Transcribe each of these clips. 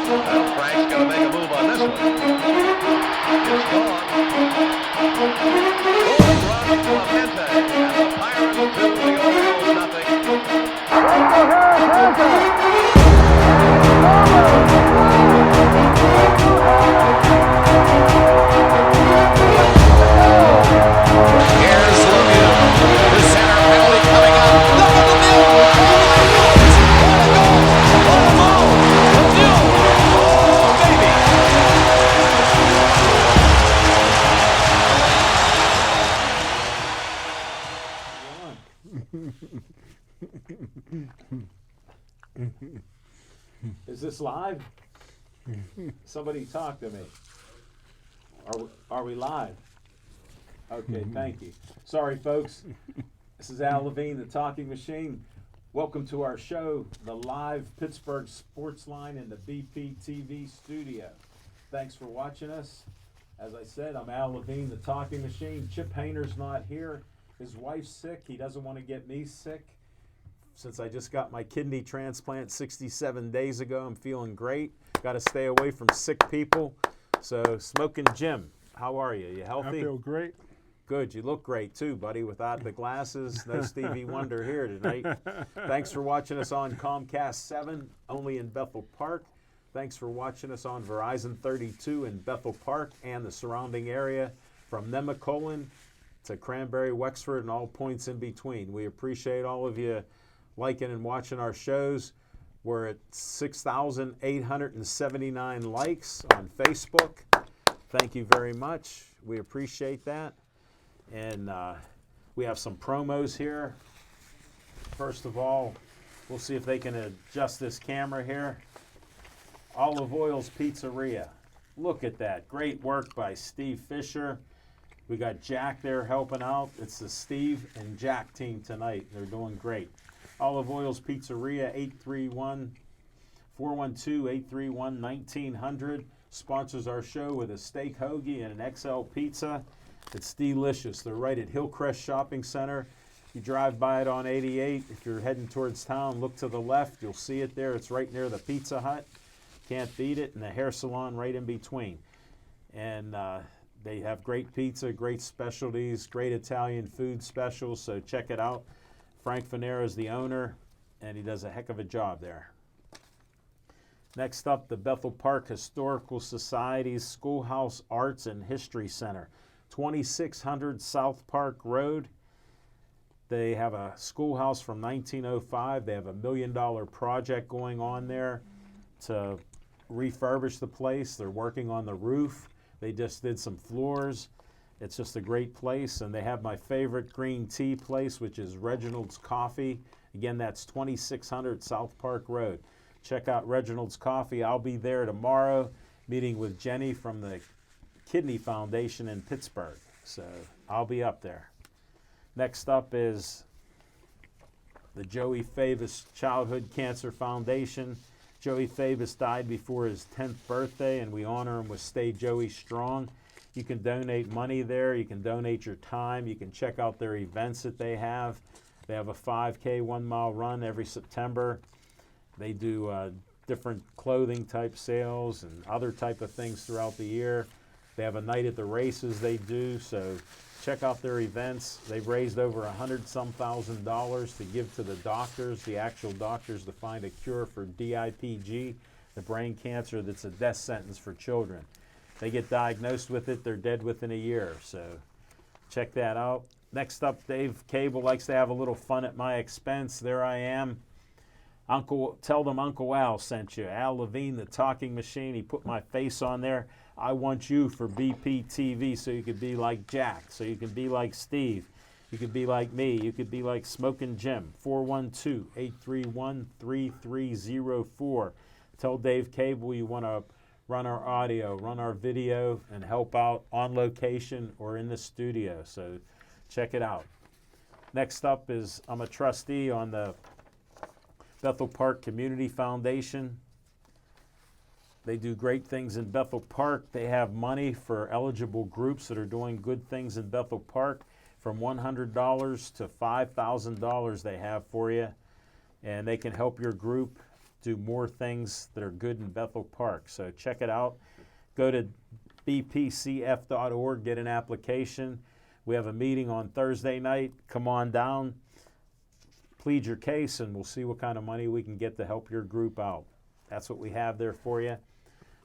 Well, Frank's going to make a move on this one. It's gone. Home run, Clemente. And the Pirates 2, the Orioles nothing. Here's Lemieux. The center penalty coming up. Look at Lemieux. Oh my goodness. What a goal. What a goal. Lemieux. Oh baby. Is this live? Somebody talk to me. Are we live? Okay, thank you. Sorry, folks. This is Al Levine, the Talking Machine. Welcome to our show, the live Pittsburgh Sports Line in the BPTV studio. Thanks for watching us. As I said, I'm Al Levine, the Talking Machine. Chip Hayner's not here. His wife's sick. He doesn't want to get me sick. Since I just got my kidney transplant 67 days ago, I'm feeling great. Got to stay away from sick people. So, Smoking Jim, how are you? You healthy? I feel great. Good. You look great too, buddy, without the glasses. No Stevie Wonder here tonight. Thanks for watching us on Comcast 7, only in Bethel Park. Thanks for watching us on Verizon 32 in Bethel Park and the surrounding area, from Nemacolin to Cranberry, Wexford, and all points in between. We appreciate all of you liking and watching our shows. We're at 6,879 likes on Facebook. Thank you very much. We appreciate that. And we have some promos here. First of all, we'll see if they can adjust this camera here. Olive Oil's Pizzeria. Look at that. Great work by Steve Fisher. We got Jack there helping out. It's the Steve and Jack team tonight. They're doing great. Olive Oil's Pizzeria, 412-831-1900. Sponsors our show with a steak hoagie and an XL pizza. It's delicious. They're right at Hillcrest Shopping Center. You drive by it on 88. If you're heading towards town, look to the left. You'll see it there. It's right near the Pizza Hut. Can't beat it. And the hair salon right in between. And they have great pizza, great specialties, great Italian food specials. So check it out. Frank Fanera is the owner, and he does a heck of a job there. Next up, the Bethel Park Historical Society's Schoolhouse Arts and History Center, 2600 South Park Road. They have a schoolhouse from 1905. They have a $1 million project going on there to refurbish the place. They're working on the roof. They just did some floors. It's just a great place, and they have my favorite green tea place, which is Reginald's Coffee. Again, that's 2600 South Park Road. Check out Reginald's Coffee. I'll be there tomorrow, meeting with Jenny from the Kidney Foundation in Pittsburgh. So I'll be up there. Next up is the Joey Favis Childhood Cancer Foundation. Joey Favis died before his 10th birthday, and we honor him with Stay Joey Strong. You can donate money there. You can donate your time. You can check out their events that they have. They have a 5K 1 mile run every September. They do different clothing type sales and other type of things throughout the year. They have a night at the races they do, so check out their events. They've raised over $100,000 to give to the doctors, the actual doctors, to find a cure for DIPG, the brain cancer that's a death sentence for children. They get diagnosed with it, they're dead within a year, so check that out. Next up, Dave Cable likes to have a little fun at my expense. There I am. Tell them Uncle Al sent you. Al Levine, the Talking Machine. He put my face on there. I want you for BPTV so you could be like Jack, so you can be like Steve. You could be like me. You could be like Smoking Jim. 412-831-3304. Tell Dave Cable you want to run our audio, run our video, and help out on location or in the studio. So check it out. Next up is I'm a trustee on the Bethel Park Community Foundation. They do great things in Bethel Park. They have money for eligible groups that are doing good things in Bethel Park. From $100 to $5,000 they have for you. And they can help your group do more things that are good in Bethel Park. So check it out. Go to bpcf.org, get an application. We have a meeting on Thursday night. Come on down, plead your case, and we'll see what kind of money we can get to help your group out. That's what we have there for you.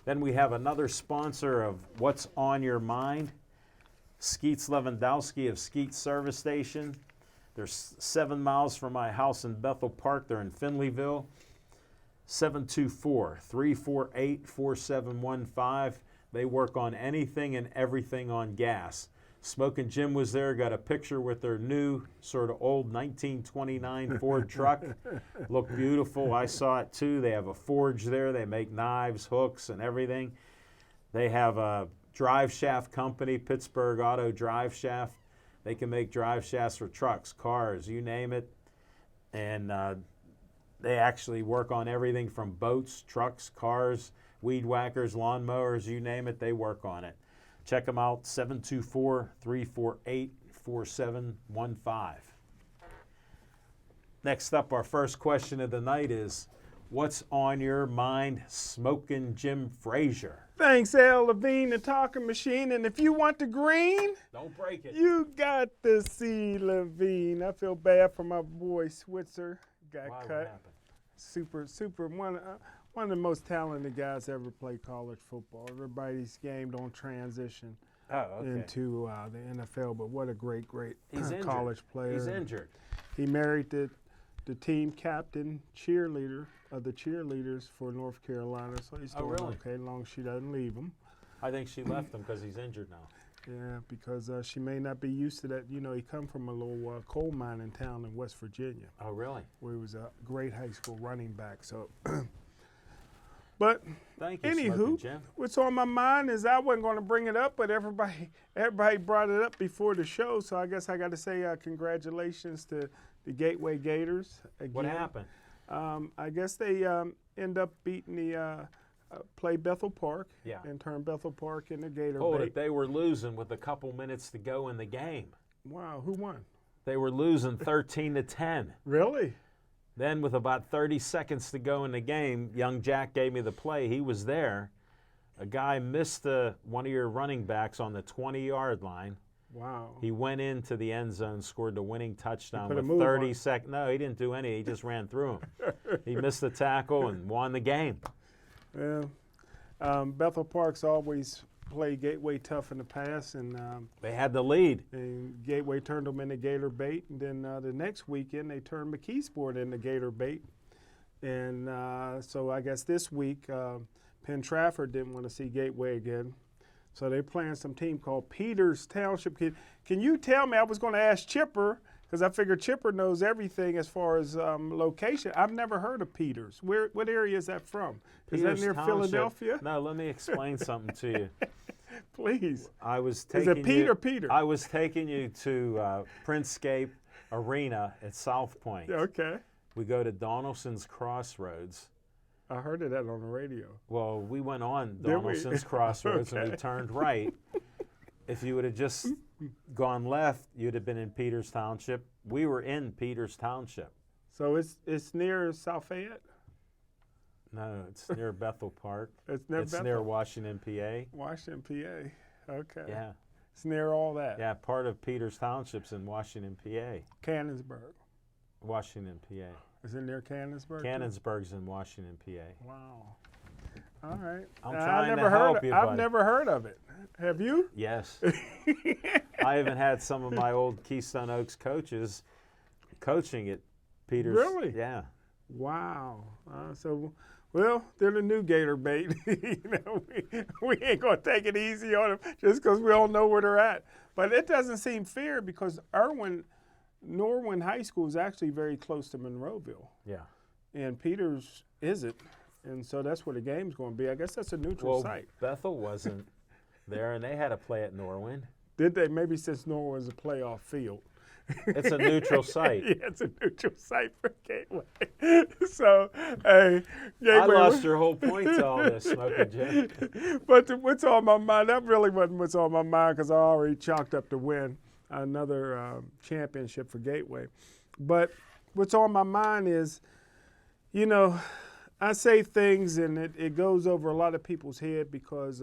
Then we have another sponsor of What's on Your Mind, Skeets Lewandowski of Skeets Service Station. They're 7 miles from my house in Bethel Park. They're in Finleyville. 724-348-4715. They work on anything and everything on gas. Smokin' Jim was there, got a picture with their new sort of old 1929 Ford truck. Looked beautiful. I saw it too. They have a forge there. They make knives, hooks, and everything. They have a drive shaft company, Pittsburgh Auto Drive Shaft. They can make drive shafts for trucks, cars, you name it. And they actually work on everything from boats, trucks, cars, weed whackers, lawnmowers, you name it, they work on it. Check them out, 724-348-4715. Next up, our first question of the night is, what's on your mind, Smokin' Jim Frazier? Thanks, Al Levine, the talking machine. And if you want the green, Don't break it. you got to see Levine. I feel bad for my boy Switzer. Got Why, what cut. happened? Super. One of the most talented guys ever play college football. Everybody's game don't transition into the NFL, but what a great He's injured. college player. He's injured. He married the team captain, cheerleader of the cheerleaders for North Carolina, so he's doing really? okay as long as she doesn't leave him. I think she left him because he's injured now. Yeah, because she may not be used to that. You know, he come from a little coal mining town in West Virginia, Oh, really? where he was a great high school running back. So, but Thank you, anywho, Smokin' Jim. what's on my mind is I wasn't going to bring it up, but everybody brought it up before the show. So I guess I got to say congratulations to the Gateway Gators again. What happened? I guess they end up beating the play Bethel Park and turn Bethel Park into Gator Hold Bait. it. They were losing with a couple minutes to go in the game. Wow, who won? They were losing 13-10. Really? Then with about 30 seconds to go in the game, young Jack gave me the play. He was there. A guy missed one of your running backs on the 20-yard line. Wow. He went into the end zone, scored the winning touchdown put a with move 30 on. seconds. No, he didn't do any. He just ran through him. He missed the tackle and won the game. Yeah. Bethel Park's always played Gateway tough in the past, and They had the lead. Gateway turned them into Gator Bait. And then the next weekend, they turned McKeesport into Gator Bait. And so I guess this week, Penn Trafford didn't want to see Gateway again. So they're playing some team called Peters Township. Can you tell me, I was going to ask Chipper, because I figured Chipper knows everything as far as location. I've never heard of Peters. What area is that from? Is that Peters near Township. Philadelphia? No, let me explain something to you. Please. I was Is taking it Pete you, or Peter? I was taking you to Princescape Arena at South Point. Okay. We go to Donaldson's Crossroads. I heard of that on the radio. Well, we went on Did we? Donaldson's Crossroads and we turned right. If you would have just gone left, you'd have been in Peters Township. We were in Peters Township. So it's near South Fayette? No, it's near Bethel Park. It's near It's Bethel? near Washington, PA. Washington, PA. Okay. Yeah. It's near all that. Yeah, part of Peters Township's in Washington, PA. Cannonsburg. Washington, PA. Is it near Cannonsburg? too? Cannonsburg's in Washington, PA. Wow. All right. I'm I've trying to never heard help you, I've buddy. never heard of it. Have you? Yes. I even had some of my old Keystone Oaks coaches coaching at Peters. Really? Yeah. Wow. Well, they're the new Gator Bait. We ain't going to take it easy on them just because we don't know where they're at. But it doesn't seem fair because Norwin High School is actually very close to Monroeville. Yeah. And Peters isn't. And so that's where the game's going to be. I guess that's a neutral Well, site. Bethel wasn't there, and they had to play at Norwin. Did they? Maybe since Norwin's a playoff field. It's a neutral site. Yeah, it's a neutral site for Gateway. So, hey, Gateway. I lost your whole point to all this, Smokin' Jim. But what's on my mind, that really wasn't what's on my mind because I already chalked up to win another championship for Gateway. But what's on my mind is, I say things and it goes over a lot of people's head because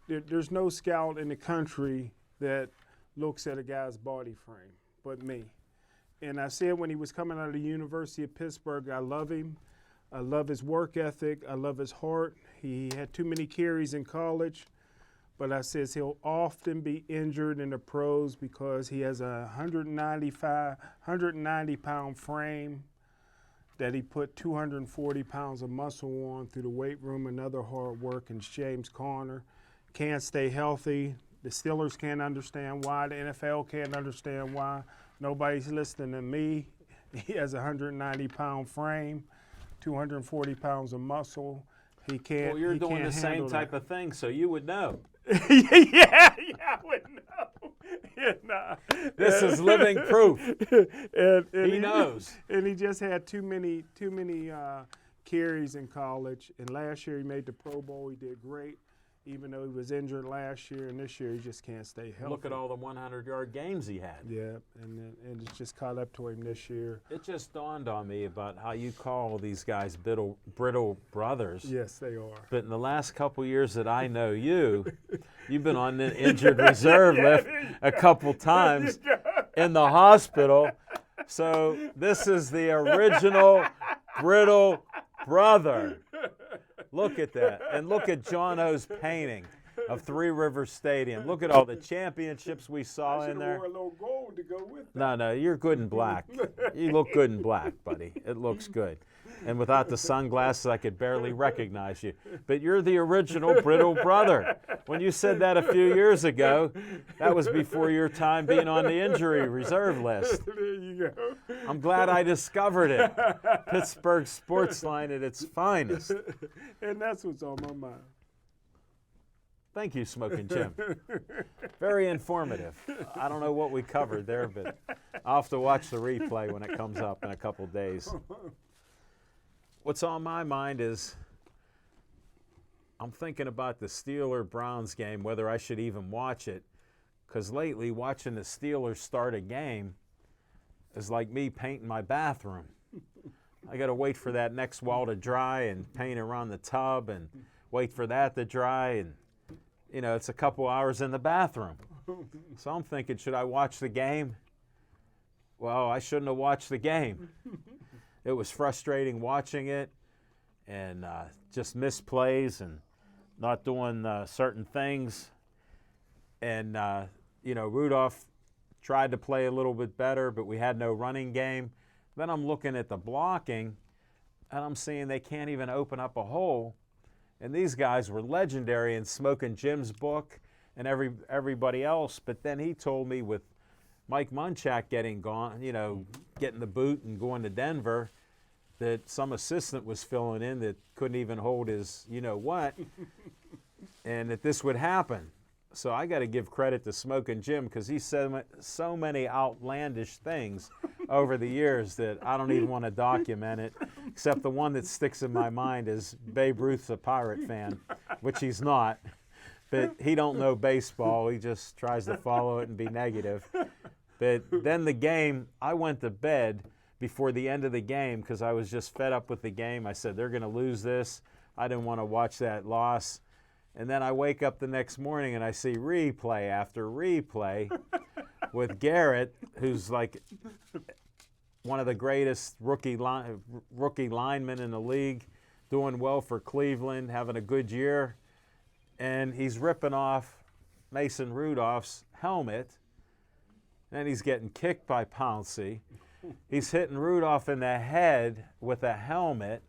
there's no scout in the country that looks at a guy's body frame but me. And I said when he was coming out of the University of Pittsburgh, I love him. I love his work ethic. I love his heart. He had too many carries in college, but I says he'll often be injured in the pros because he has a 190-pound frame that he put 240 pounds of muscle on through the weight room and other hard work. And James Conner can't stay healthy. The Steelers can't understand why. The NFL can't understand why. Nobody's listening to me. He has a 190-pound frame, 240 pounds of muscle. He can't. Well, you're he doing can't the same handle type that. of thing, so you would know. yeah, I would know. Yeah, nah. This is living proof. and He knows. And he just had too many carries in college. And last year he made the Pro Bowl. He did great, even though he was injured last year. And this year he just can't stay healthy. Look at all the 100-yard games he had. Yeah, and it's just caught up to him this year. It just dawned on me about how you call these guys brittle brothers. Yes, they are. But in the last couple years that I know you've been on the injured reserve list a couple times in the hospital. So this is the original brittle brother. Look at that. And look at John O's painting of Three Rivers Stadium. Look at all the championships we saw in there. Wore a little gold to go with that. No, you're good in black. You look good in black, buddy. It looks good. And without the sunglasses, I could barely recognize you. But you're the original brittle brother. When you said that a few years ago, that was before your time being on the injury reserve list. There you go. I'm glad I discovered it. Pittsburgh sports line at its finest. And that's what's on my mind. Thank you, Smoking Jim. Very informative. I don't know what we covered there, but I'll have to watch the replay when it comes up in a couple days. What's on my mind is I'm thinking about the Steelers-Browns game, whether I should even watch it, because lately watching the Steelers start a game is like me painting my bathroom. I got to wait for that next wall to dry and paint around the tub and wait for that to dry, and you know, it's a couple hours in the bathroom. So I'm thinking, should I watch the game? Well, I shouldn't have watched the game. It was frustrating watching it and just missed plays and not doing certain things. And, you know, Rudolph tried to play a little bit better, but we had no running game. Then I'm looking at the blocking, and I'm seeing they can't even open up a hole. And these guys were legendary in Smoking Jim's book and everybody else. But then he told me with Mike Munchak getting gone, you know, getting the boot and going to Denver, that some assistant was filling in that couldn't even hold his you-know-what, and that this would happen. So I got to give credit to Smoking Jim because he said so many outlandish things over the years that I don't even want to document it, except the one that sticks in my mind is Babe Ruth's a Pirate fan, which he's not. But he don't know baseball. He just tries to follow it and be negative. But then the game, I went to bed before the end of the game because I was just fed up with the game. I said, they're going to lose this. I didn't want to watch that loss. And then I wake up the next morning and I see replay after replay with Garrett, who's like one of the greatest rookie linemen in the league, doing well for Cleveland, having a good year. And he's ripping off Mason Rudolph's helmet, and he's getting kicked by Pouncey. He's hitting Rudolph in the head with a helmet,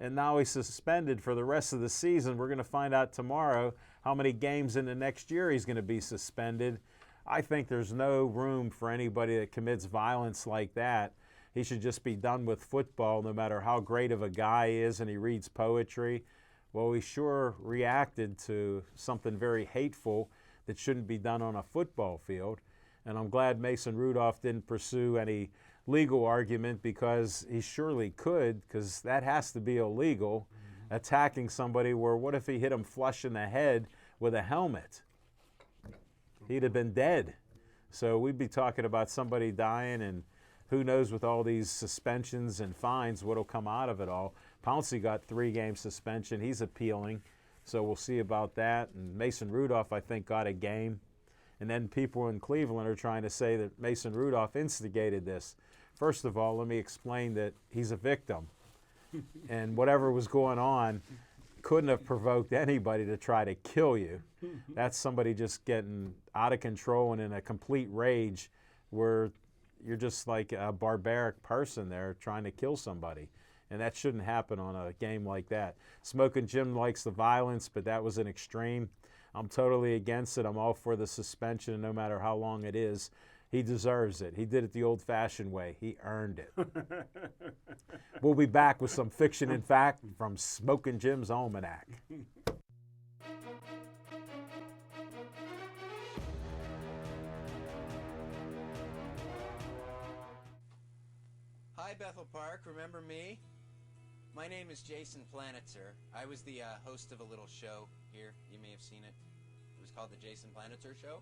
and now he's suspended for the rest of the season. We're going to find out tomorrow how many games in the next year he's going to be suspended. I think there's no room for anybody that commits violence like that. He should just be done with football, no matter how great of a guy he is and he reads poetry. Well, he sure reacted to something very hateful that shouldn't be done on a football field. And I'm glad Mason Rudolph didn't pursue any legal argument because he surely could, because that has to be illegal, attacking somebody where what if he hit him flush in the head with a helmet? He'd have been dead. So we'd be talking about somebody dying, and who knows with all these suspensions and fines what'll come out of it all. Pouncey got 3-game suspension. He's appealing, so we'll see about that. And Mason Rudolph, I think, got a game. And then people in Cleveland are trying to say that Mason Rudolph instigated this. First of all, let me explain that he's a victim. And whatever was going on couldn't have provoked anybody to try to kill you. That's somebody just getting out of control and in a complete rage where you're just like a barbaric person there trying to kill somebody. And that shouldn't happen on a game like that. Smoking Jim likes the violence, but that was an extreme. I'm totally against it. I'm all for the suspension, no matter how long it is. He deserves it. He did it the old-fashioned way. He earned it. We'll be back with some fiction and fact from Smoking Jim's Almanac. Hi, Bethel Park. Remember me? My name is Jason Planitzer. I was the host of a little show here. You may have seen it. It was called The Jason Planitzer Show.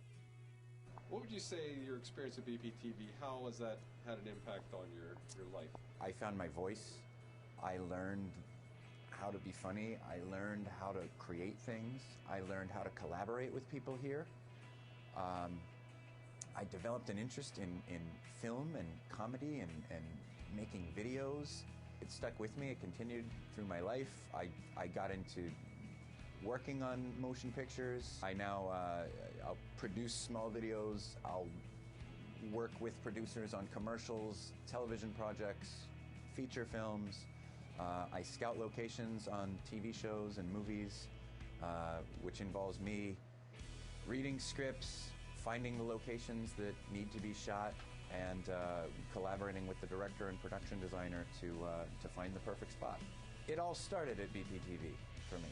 What would you say your experience with BPTV, how has that had an impact on your life? I found my voice. I learned how to be funny. I learned how to create things. I learned how to collaborate with people here. I developed an interest in film and comedy and making videos. It stuck with me. It continued through my life. I got into working on motion pictures. I now I'll produce small videos. I'll work with producers on commercials, television projects, feature films. I scout locations on TV shows and movies, which involves me reading scripts, finding the locations that need to be shot, and collaborating with the director and production designer to find the perfect spot. It all started at BPTV for me.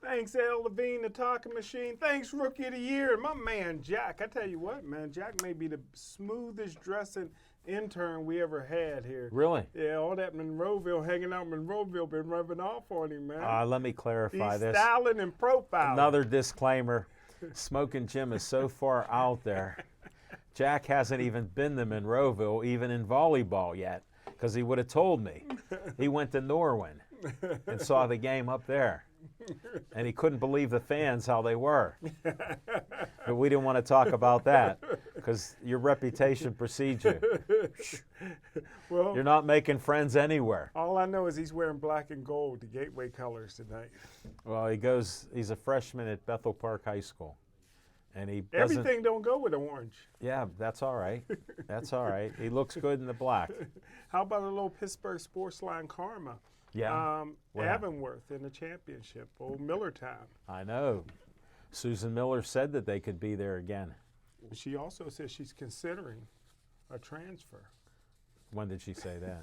Thanks, Al Levine, the talking machine. Thanks, Rookie of the Year. My man, Jack. I tell you what, man, Jack may be the smoothest dressing intern we ever had here. Really? Yeah, all that Monroeville, hanging out in Monroeville, been rubbing off on him, man. Let me clarify He's this. styling and profiling. Another disclaimer. Smoking Jim is so far out there. Jack hasn't even been to Monroeville, even in volleyball yet, because he would have told me. He went to Norwin and saw the game up there. And he couldn't believe the fans, how they were. But we didn't want to talk about that because your reputation precedes you. Well, You're not making friends anywhere. all I know is he's wearing black and gold, the Gateway colors tonight. Well, he's a freshman at Bethel Park High School. And he doesn't, Everything don't go with orange. yeah, that's all right. That's all right. He looks good in the black. How about a little Pittsburgh sports line karma? Yeah. What happened? Avonworth in the championship, old Miller time. I know. Susan Miller said that they could be there again. She also says she's considering a transfer. When did she say that?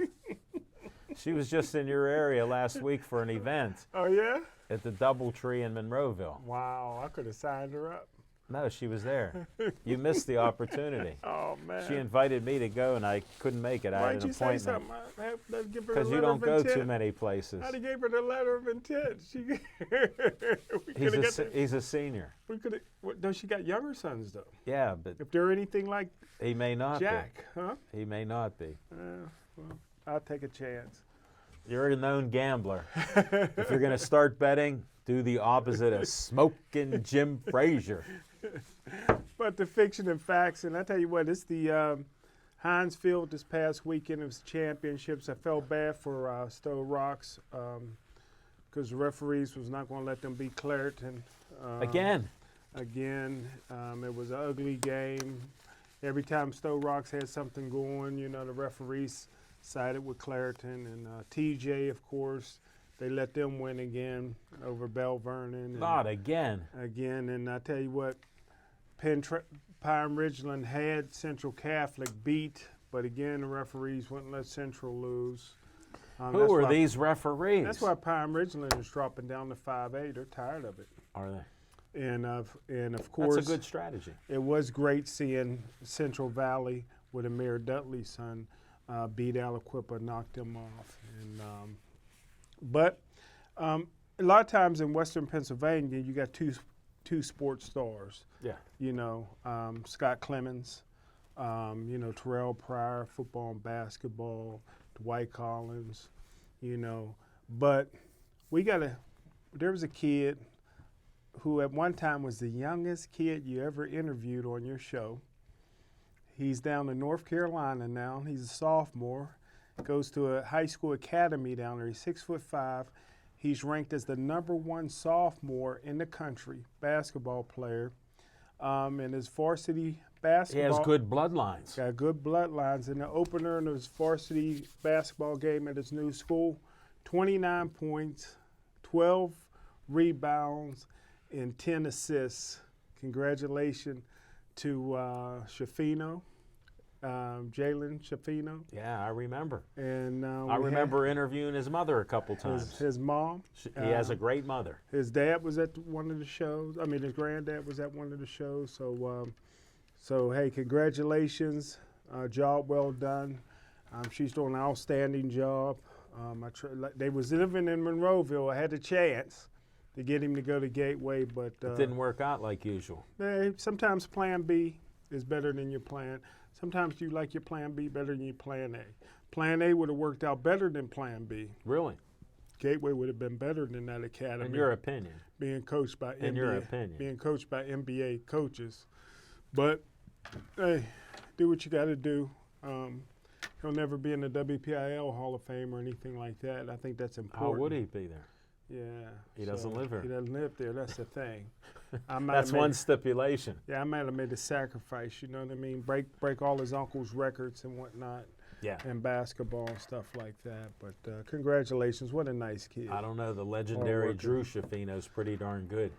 She was just in your area last week for an event Oh, yeah? at the Doubletree in Monroeville. Wow, I could have signed her up. No, she was there. You missed the opportunity. Oh, man. She invited me to go, and I couldn't make it. I Why had didn't an you say appointment. something? I have to give her a Because you letter don't of go intent. too many places. I'd have gave her the letter of intent. She, we He's coulda a, got se- he's a senior. we could have. No, she got younger sons though. Yeah, but If they're anything like he may not Jack, huh? be. He may not be. Well, I'll take a chance. You're a known gambler. If you're going to start betting, do the opposite of Smoking Jim Frazier. But the fiction and facts, and I tell you what, it's the Heinz Field this past weekend. It was championships. I felt bad for Stowe Rocks because the referees was not going to let them beat Clareton. Again. Again, it was an ugly game. Every time Stowe Rocks had something going, you know, the referees sided with Clareton. And TJ, of course, they let them win again over Bell Vernon. Not again. Again, and I tell you what, Pine Ridgeland had Central Catholic beat, but again, the referees wouldn't let Central lose. Who are these referees? That's why Pine Ridgeland is dropping down to 5A. They're tired of it. Are they? And of course, That's a good strategy. It was great seeing Central Valley with Amir Dudley's son beat Aliquippa, knocked him off. And but a lot of times in Western Pennsylvania, you got two sports stars. Yeah. You know, Scott Clemens, you know, Terrell Pryor, football and basketball, Dwight Collins, you know. But there was a kid who at one time was the youngest kid you ever interviewed on your show. He's down in North Carolina now. He's a sophomore. Goes to a high school academy down there. He's 6'5". He's ranked as the #1 sophomore in the country basketball player. And his varsity basketball. He has good bloodlines. Got good bloodlines. In the opener in his varsity basketball game at his new school, 29 points, 12 rebounds, and 10 assists. Congratulations to Shafino, Jalen Shafino. Yeah, I remember. And I remember interviewing his mother a couple times. his mom. He has a great mother. His dad was at one of the shows. I mean, his granddad was at one of the shows. So hey, congratulations. Job well done. She's doing an outstanding job. They was living in Monroeville. I had a chance to get him to go to Gateway, but It didn't work out like usual. sometimes Plan B is better than your plan. Sometimes you like your Plan B better than your Plan A. Plan A would have worked out better than Plan B. Really? Gateway would have been better than that academy. In your opinion. Being coached by In your opinion. Being coached by NBA coaches. But hey, do what you got to do. He'll never be in the WPIL Hall of Fame or anything like that. I think that's important. How would he be there? Yeah. He doesn't live here. He doesn't live there. That's the thing. That's one stipulation. Yeah, I might have made a sacrifice. You know what I mean? Break all his uncle's records and whatnot. Yeah. And basketball and stuff like that. But congratulations. What a nice kid. I don't know. The legendary worker. Drew Shafino's pretty darn good.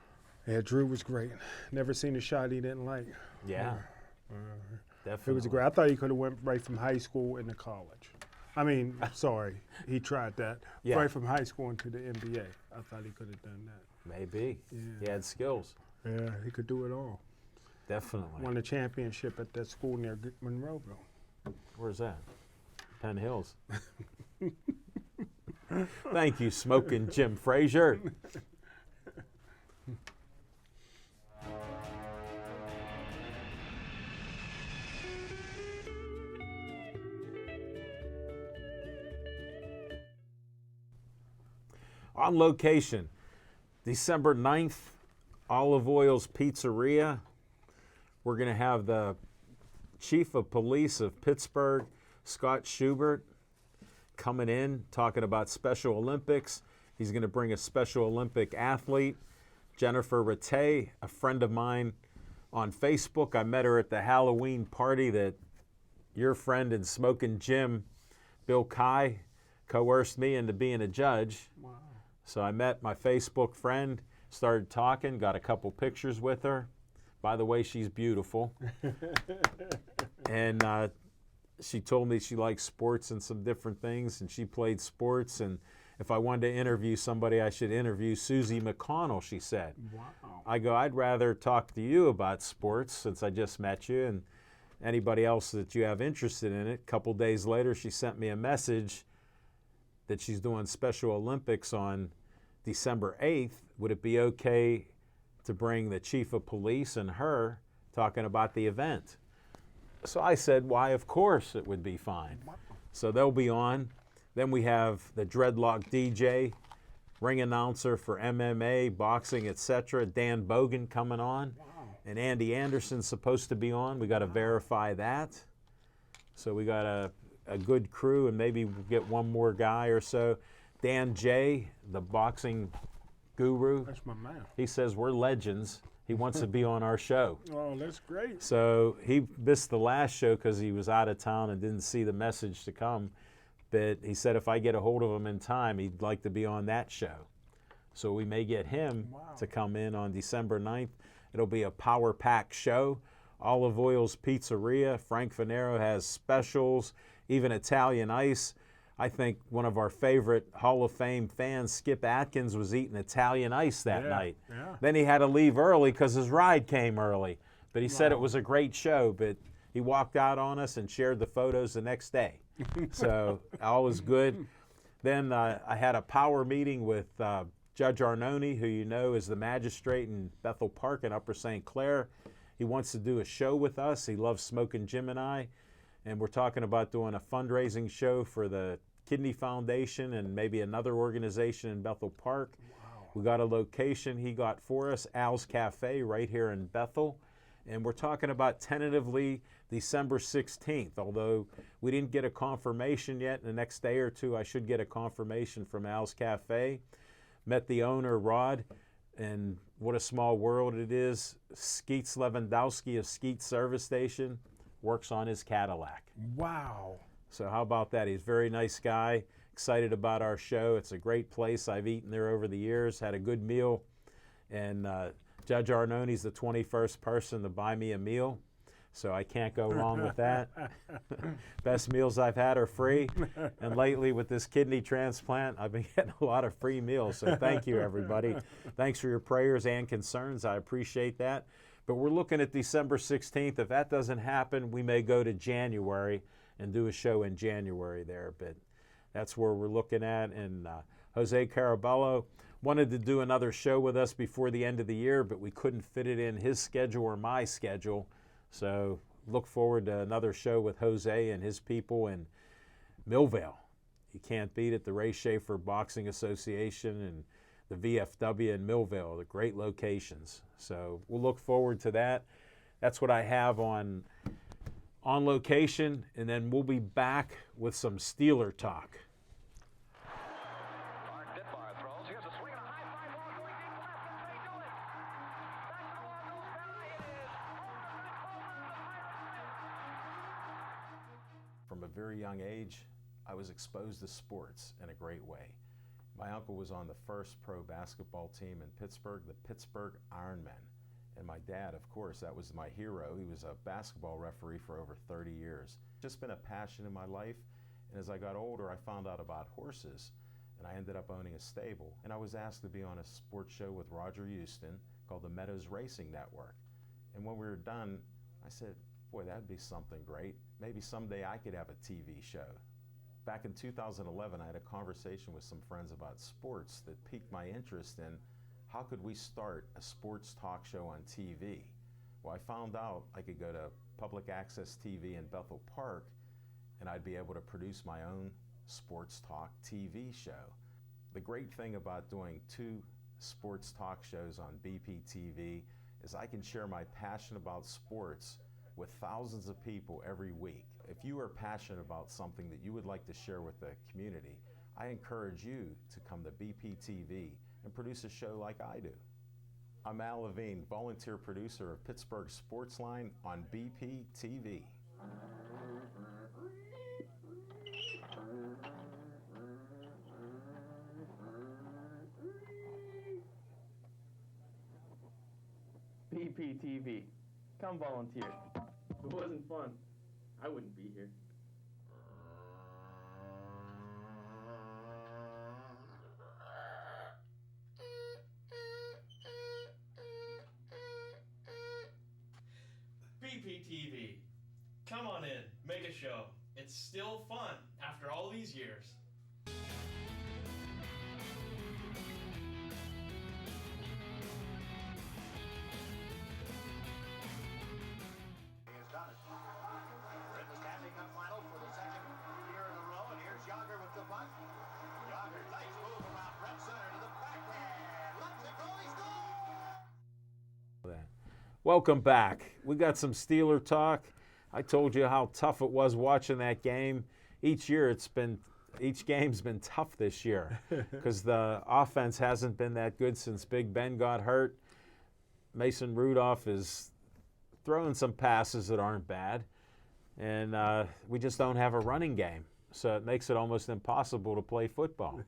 Yeah, Drew was great. Never seen a shot he didn't like. Yeah. Definitely. It was great. I thought he could have went right from high school into college. I mean, sorry, he tried that. Yeah. Right from high school into the NBA. I thought he could have done that. Maybe. Yeah. He had skills. Yeah, he could do it all. Definitely. Won a championship at that school near Monroeville. Where's that? Penn Hills. Thank you, Smoking Jim Frazier. On location, December 9th, Olive Oil's Pizzeria. We're going to have the Chief of Police of Pittsburgh, Scott Schubert, coming in, talking about Special Olympics. He's going to bring a Special Olympic athlete, Jennifer Rattay, a friend of mine on Facebook. I met her at the Halloween party that your friend and Smoking Jim, Bill Kai, coerced me into being a judge. Wow. So I met my Facebook friend, started talking, got a couple pictures with her. By the way, she's beautiful. And she told me she likes sports and some different things, and she played sports. And if I wanted to interview somebody, I should interview Susie McConnell, she said. Wow. I go, I'd rather talk to you about sports since I just met you and anybody else that you have interested in it. A couple days later, she sent me a message that she's doing Special Olympics on December 8th. Would it be okay to bring the Chief of Police and her talking about the event? So I said, why, of course it would be fine. So they'll be on. Then we have the Dreadlock DJ, ring announcer for MMA, boxing, etc. Dan Bogan coming on. Wow. And Andy Anderson's supposed to be on. We got to verify that. So we got a good crew, and maybe we'll get one more guy or so. Dan Jay, the boxing guru, That's my man. he says we're legends. He wants to be on our show. Oh, that's great. So he missed the last show because he was out of town and didn't see the message to come. But he said if I get a hold of him in time, he'd like to be on that show. So we may get him to come in on December 9th. It'll be a power-packed show. Olive Oil's Pizzeria. Frank Fanero has specials, even Italian ice. I think one of our favorite Hall of Fame fans, Skip Atkins, was eating Italian ice that night. Yeah. Then he had to leave early because his ride came early. But he said it was a great show, but he walked out on us and shared the photos the next day. So all was good. Then I had a power meeting with Judge Arnone, who you know is the magistrate in Bethel Park in Upper St. Clair. He wants to do a show with us. He loves Smoking Jim and I. And we're talking about doing a fundraising show for the Kidney Foundation and maybe another organization in Bethel Park. Wow. We got a location he got for us, Al's Cafe, right here in Bethel. And we're talking about tentatively December 16th, although we didn't get a confirmation yet. In the next day or two, I should get a confirmation from Al's Cafe. Met the owner, Rod, and what a small world it is. Skeets Lewandowski of Skeets Service Station works on his Cadillac. Wow. So how about that? He's a very nice guy, excited about our show. It's a great place. I've eaten there over the years, had a good meal. And Judge Arnone's the 21st person to buy me a meal, so I can't go wrong with that. Best meals I've had are free. And lately with this kidney transplant, I've been getting a lot of free meals. So thank you, everybody. Thanks for your prayers and concerns. I appreciate that. But we're looking at December 16th. If that doesn't happen, we may go to January and do a show in January there. But that's where we're looking at. And Jose Carabello wanted to do another show with us before the end of the year, but we couldn't fit it in his schedule or my schedule. So look forward to another show with Jose and his people in Millvale. You can't beat it. The Ray Schaefer Boxing Association and the VFW in Millvale, the great locations. So we'll look forward to that. That's what I have on location, and then we'll be back with some Steeler talk. Mark Ditmar throws. Here's a swing and a high fly ball going deep left. That's how you do it. Back to the wall goes Bentley. It is From a very young age, I was exposed to sports in a great way. My uncle was on the first pro basketball team in Pittsburgh, the Pittsburgh Ironmen. And my dad, of course, that was my hero. He was a basketball referee for over 30 years. Just been a passion in my life. And as I got older, I found out about horses. And I ended up owning a stable. And I was asked to be on a sports show with Roger Houston called the Meadows Racing Network. And when we were done, I said, boy, that'd be something great. Maybe someday I could have a TV show. Back in 2011, I had a conversation with some friends about sports that piqued my interest in how could we start a sports talk show on TV. Well, I found out I could go to public access TV in Bethel Park and I'd be able to produce my own sports talk TV show. The great thing about doing 2 sports talk shows on BPTV is I can share my passion about sports with thousands of people every week. If you are passionate about something that you would like to share with the community, I encourage you to come to BPTV and produce a show like I do. I'm Al Levine, volunteer producer of Pittsburgh Sportsline on BPTV. BPTV. Come volunteer. If it wasn't fun, I wouldn't be here. BPTV. Come on in, make a show. It's still fun after all these years. Welcome back. We got some Steeler talk. I told you how tough it was watching that game. Each game's been tough this year because the offense hasn't been that good since Big Ben got hurt. Mason Rudolph is throwing some passes that aren't bad, and we just don't have a running game. So it makes it almost impossible to play football.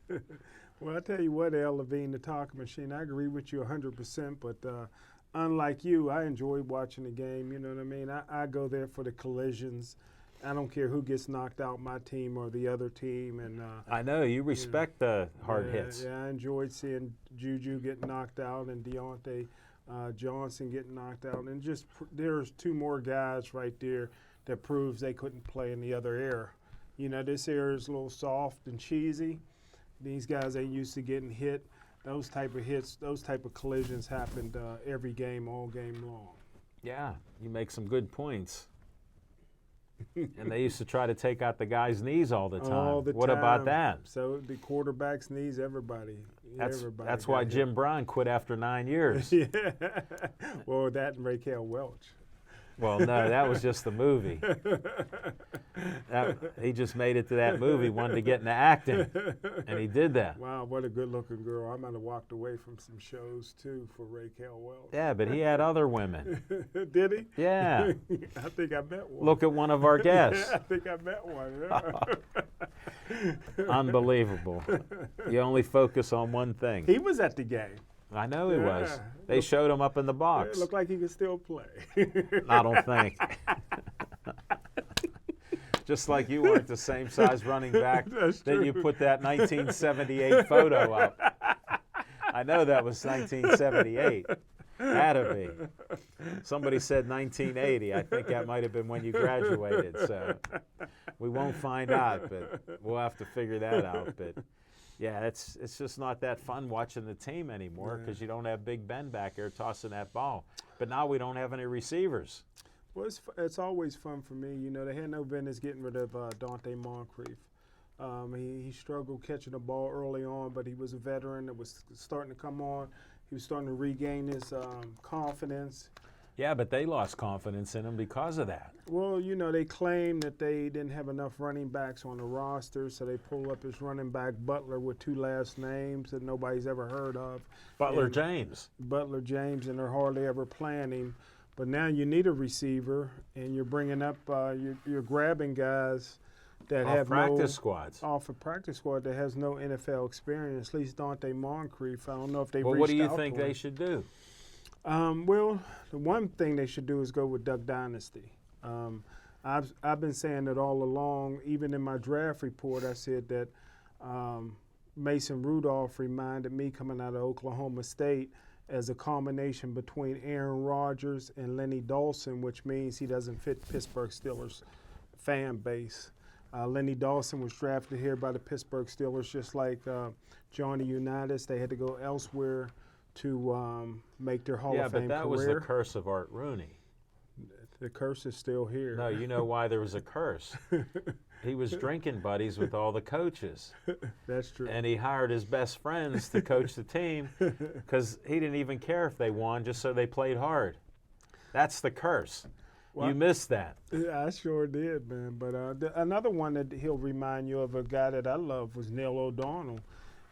Well, I tell you what, Al Levine, the talking machine, I agree with you 100%, but unlike you, I enjoy watching the game, you know what I mean? I go there for the collisions. I don't care who gets knocked out, my team or the other team. And I know, you respect the hard hits. Yeah, I enjoyed seeing Juju get knocked out and Deontay Johnson getting knocked out. And just there's two more guys right there that proves they couldn't play in the other era. You know, this era is a little soft and cheesy. These guys ain't used to getting hit. Those type of hits, those type of collisions happened every game, all game long. Yeah, you make some good points. And they used to try to take out the guy's knees all the time. All the what time. about that? So the quarterback's knees, everybody. That's why Jim Brown quit after 9 years. Yeah. Well, that and Raquel Welch. Well, no, that was just the movie. He just made it to that movie, wanted to get into acting, and he did that. Wow, what a good-looking girl. I might have walked away from some shows, too, for Raquel Welch. Yeah, but he had other women. Did he? Yeah. I think I met one. Look at one of our guests. I think I met one. Yeah. Unbelievable. You only focus on one thing. He was at the game. I know he was. They showed him up in the box. It looked like he could still play. I don't think. Just like you weren't the same size running back that you put that 1978 photo up. I know that was 1978. Had to be. Somebody said 1980. I think that might have been when you graduated. So we won't find out, but we'll have to figure that out. But yeah, it's just not that fun watching the team anymore because you don't have Big Ben back there tossing that ball. But now we don't have any receivers. Well, it's always fun for me. You know, they had no business getting rid of Dante Moncrief. He struggled catching the ball early on, but he was a veteran that was starting to come on. He was starting to regain his confidence. Yeah, but they lost confidence in him because of that. Well, you know, they claimed that they didn't have enough running backs on the roster, so they pulled up his running back Butler with two last names that nobody's ever heard of. Butler James, and they're hardly ever playing him. But now you need a receiver, and you're bringing up, you're grabbing guys that have practice squads. Off a practice squad that has no NFL experience. At least Dante Moncrief. I don't know if they've Well, reached what do you out think for they him. should do? Well, the one thing they should do is go with Duck Dynasty. I've been saying it all along. Even in my draft report, I said that Mason Rudolph reminded me coming out of Oklahoma State as a combination between Aaron Rodgers and Lenny Dawson, which means he doesn't fit Pittsburgh Steelers fan base. Lenny Dawson was drafted here by the Pittsburgh Steelers, just like Johnny Unitas. They had to go elsewhere to make their Hall of Fame career. Yeah, but that was the curse of Art Rooney. The curse is still here. No, you know why there was a curse. He was drinking buddies with all the coaches. That's true. And he hired his best friends to coach the team because he didn't even care if they won, just so they played hard. That's the curse. Well, you missed that. Yeah, I sure did, man. But another one that he'll remind you of, a guy that I love, was Neil O'Donnell.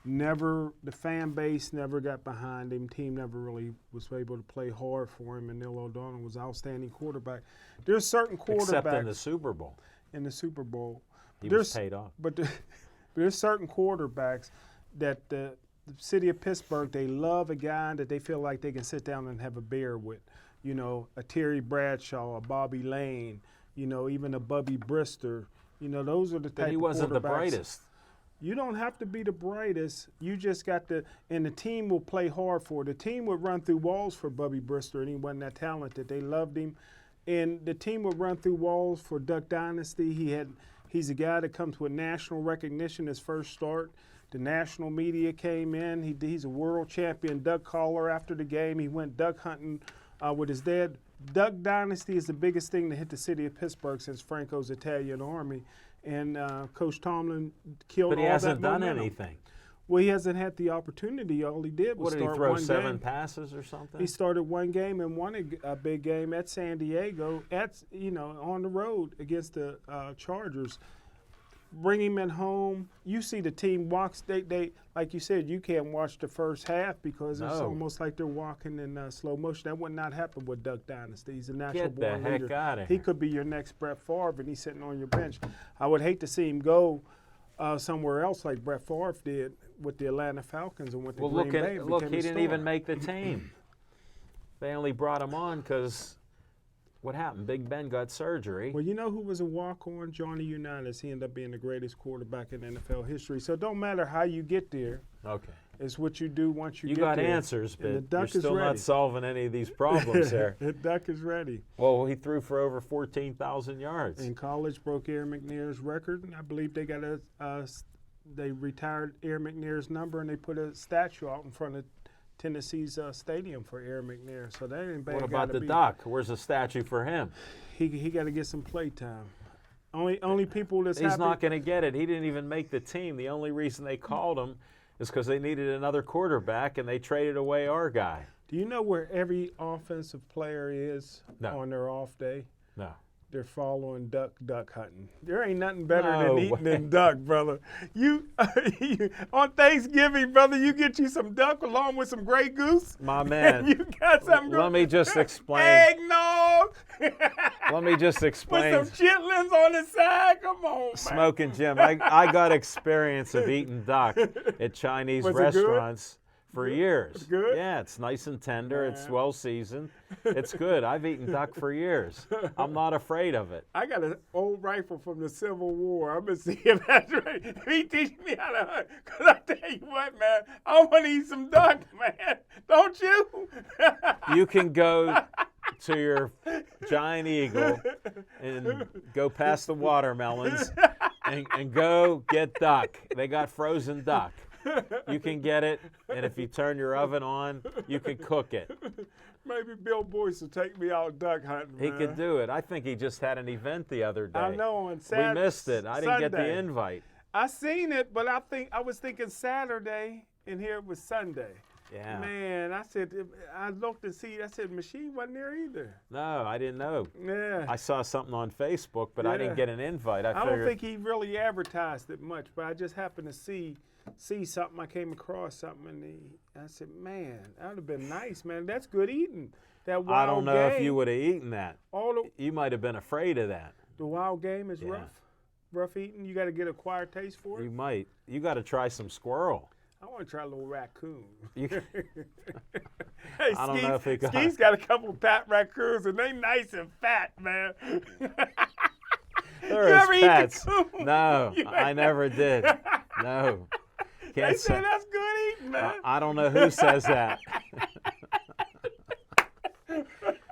The fan base never got behind him. Team never really was able to play hard for him, and Neil O'Donnell was an outstanding quarterback. There's certain quarterbacks. Except in the Super Bowl. In the Super Bowl. He was paid off. But there's certain quarterbacks that the city of Pittsburgh, they love a guy that they feel like they can sit down and have a beer with. You know, a Terry Bradshaw, a Bobby Lane, you know, even a Bubby Brister. You know, those are the type of quarterbacks. But he wasn't the brightest. You don't have to be the brightest. You just got to, and the team will play hard for it. The team would run through walls for Bubby Brister, and he wasn't that talented. They loved him. And the team would run through walls for Duck Dynasty. He's a guy that comes with national recognition his first start. The national media came in. He's a world champion duck caller after the game. He went duck hunting with his dad. Duck Dynasty is the biggest thing to hit the city of Pittsburgh since Franco's Italian Army. And Coach Tomlin killed all that momentum. But he hasn't done anything. Well, he hasn't had the opportunity. All he did was What did he start throw, one 7 game. passes or something? He started one game and won a big game at San Diego, on the road against the Chargers. Bring him in home. You see the team walks. They like you said, you can't watch the first half because it's No. almost like they're walking in slow motion. That would not happen with Duck Dynasty. He's a natural Get the born heck leader. outta He here. could be your next Brett Favre, and he's sitting on your bench. I would hate to see him go somewhere else like Brett Favre did with the Atlanta Falcons and went to Well, Green look, Bay. look, became he a didn't star. even make the team. They only brought him on because what happened? Big Ben got surgery. Well, you know who was a walk-on? Johnny Unitas. He ended up being the greatest quarterback in NFL history. So it don't matter how you get there. Okay. It's what you do once you You get got there. answers, And the but Duck you're is still ready. not solving any of these problems there. The Duck is ready. Well, he threw for over 14,000 yards. In college, broke Aaron McNair's record. And I believe they got they retired Aaron McNair's number and they put a statue out in front of Tennessee's stadium for Aaron McNair. So that ain't bad. What guy about to the beat. Duck? Where's the statue for him? He got to get some play time. Only people that's He's happy. not going to get it. He didn't even make the team. The only reason they called him is because they needed another quarterback, and they traded away our guy. Do you know where every offensive player is No. on their off day? No. They're following duck hunting. There ain't nothing better No than eating way. than duck, brother. You on Thanksgiving, brother, you get you some duck along with some Grey Goose. My man. You got something Let me just explain. Eggnog. Let me just With explain. some chitlins on the side. Come on, man. Smoking Jim, I got experience of eating duck at Chinese Was it good? restaurants for years. Good? Yeah, it's nice and tender. It's well seasoned. It's good. I've eaten duck for years. I'm not afraid of it. I got an old rifle from the Civil War. I'm going to see if that's right. He teach me how to hunt. Because I tell you what, man, I want to eat some duck, man. Don't you? You can go to your Giant Eagle and go past the watermelons and go get duck. They got frozen duck. You can get it, and if you turn your oven on, you can cook it. Maybe Bill Boyce will take me out duck hunting, He man. could do it. I think he just had an event the other day. I know, on We missed it. I didn't get the Sunday. invite. I seen it, but I was thinking Saturday, and here it was Sunday. Yeah. Man, I looked and see. I said, Machine wasn't there either. No, I didn't know. Yeah. I saw something on Facebook, but I Yeah. didn't get an invite. I don't figured, think he really advertised it much, but I just happened to see something. I came across something, and I said, "Man, that would have been nice, man. That's good eating. That wild I don't know if game, you would have eaten that. all You might have been afraid of that. the wild game is Yeah. rough eating. You got to get a quiet taste for it. You might. You got to try some squirrel. I want to try a little raccoon. You, Hey, I don't know if he got- Skeet's got a couple of fat raccoons, and they nice and fat, man. They're You his ever eat the pets. coon? No, You I ain't- never did. No. They Can't say say. that's good eating, man. I don't know who says that.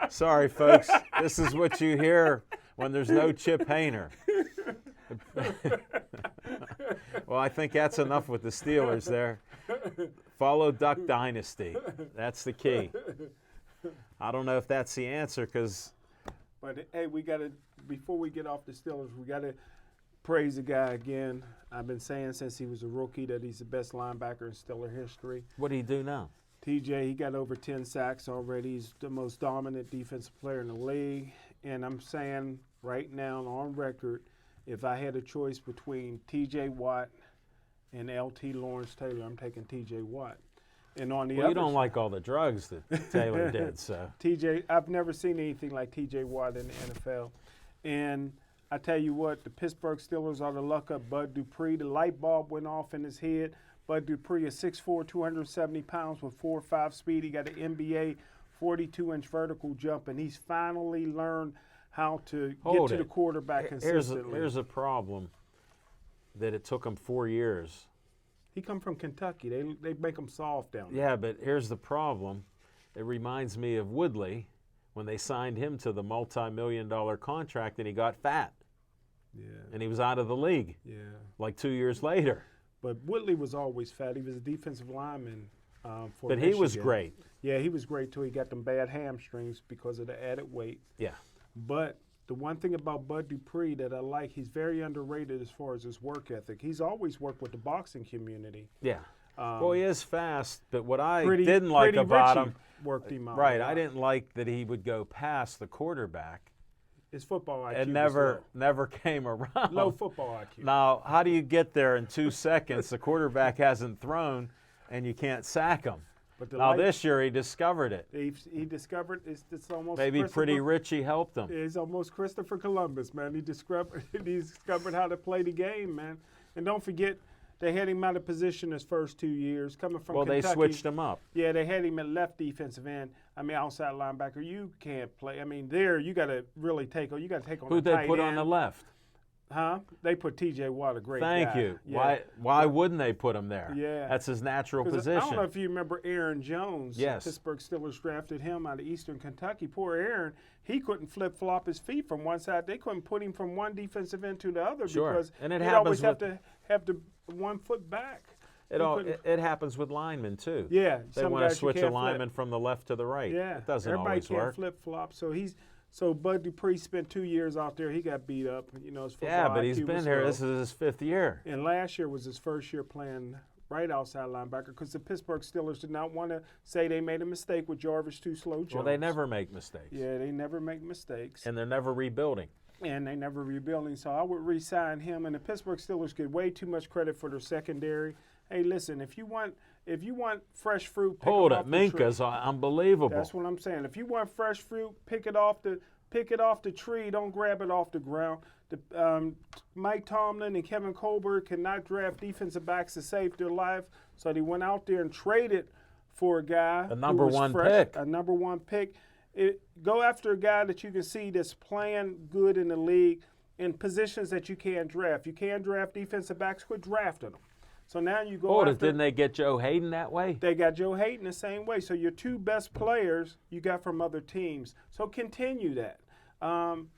Sorry, folks. This is what you hear when there's no Chip Hayner. Well, I think that's enough with the Steelers there. Follow Duck Dynasty. That's the key. I don't know if that's the answer because But hey, we got to, before we get off the Steelers, we got to praise the guy again. I've been saying since he was a rookie that he's the best linebacker in Steeler history. what do you do now? TJ, he got over 10 sacks already. He's the most dominant defensive player in the league. And I'm saying right now on record, if I had a choice between TJ Watt and LT Lawrence Taylor, I'm taking TJ Watt. And on the Well, other you don't side, like all the drugs that Taylor did, so. TJ, I've never seen anything like TJ Watt in the NFL. And I tell you what, the Pittsburgh Steelers ought to luck up Bud Dupree. The light bulb went off in his head. Bud Dupree is 6'4", 270 pounds with 4.5 speed. He got an NBA 42-inch vertical jump, and he's finally learned how to Hold get to it. the quarterback consistently. Here's a problem that it took him 4 years. He come from Kentucky. They make him soft down there. Yeah, but here's the problem. It reminds me of Woodley when they signed him to the multi-million-dollar contract and he got fat Yeah, and he was out of the league yeah. like 2 years later. But Woodley was always fat. He was a defensive lineman for But he was Michigan. great. Yeah, he was great too. He got them bad hamstrings because of the added weight. Yeah. But the one thing about Bud Dupree that I like, he's very underrated as far as his work ethic. He's always worked with the boxing community. Yeah. Well, he is fast, but what I Pretty- didn't like Pretty about Richie him, worked him out. right? a I lot. didn't like that he would go past the quarterback His football IQ and was never came around. low football IQ. Now, how do you get there in 2 seconds? The quarterback hasn't thrown, and you can't sack him. But the Now light- this year he discovered it. he discovered it's almost Maybe Pretty Christopher- Richie helped him. He's almost Christopher Columbus, man. He discovered how to play the game, man. And don't forget, they had him out of position his first 2 years, coming from Well, Kentucky. they switched him up. Yeah, they had him at left defensive end. I mean, outside linebacker. You can't play. I mean, there you got to really take on. You got to take on. Who'd a they tight put end. on the left? Huh? They put T.J. Watt, a great Thank guy. you. Yeah. Why wouldn't they put him there? Yeah. That's his natural 'Cause position. I don't know if you remember Aaron Jones. Yes. Pittsburgh Steelers drafted him out of Eastern Kentucky. Poor Aaron, he couldn't flip-flop his feet from one side. They couldn't put him from one defensive end to the other Sure. because And it he'd happens always have with- to have the 1 foot back. It He all couldn't- it happens with linemen too. Yeah, They some want to guys you switch a can't flip. lineman from the left to the right. Yeah, It doesn't everybody always can't work. flip-flop. So Bud Dupree spent 2 years out there. He got beat up. You know, his football Yeah, but he's IQ been was here. low. This is his 5th year. And last year was his first year playing right outside linebacker because the Pittsburgh Steelers did not want to say they made a mistake with Jarvis Too Slow Jones. Well, they never make mistakes. Yeah, they never make mistakes. And they're never rebuilding. And they never rebuilding. So I would re-sign him. And the Pittsburgh Steelers get way too much credit for their secondary. Hey, listen, if you want fresh fruit, pick Hold it it, off the tree. Minka's unbelievable. That's what I'm saying. If you want fresh fruit, pick it off the tree. Don't grab it off the ground. Mike Tomlin and Kevin Colbert cannot draft defensive backs to save their life, so they went out there and traded for a guy, A number who was one fresh, pick. a number 1 pick. Go after a guy that you can see that's playing good in the league in positions that you can't draft. You can't draft defensive backs. Quit drafting them. So now you go Hold it, after. didn't they get Joe Hayden that way? They got Joe Hayden the same way. So your 2 best players you got from other teams. So continue that.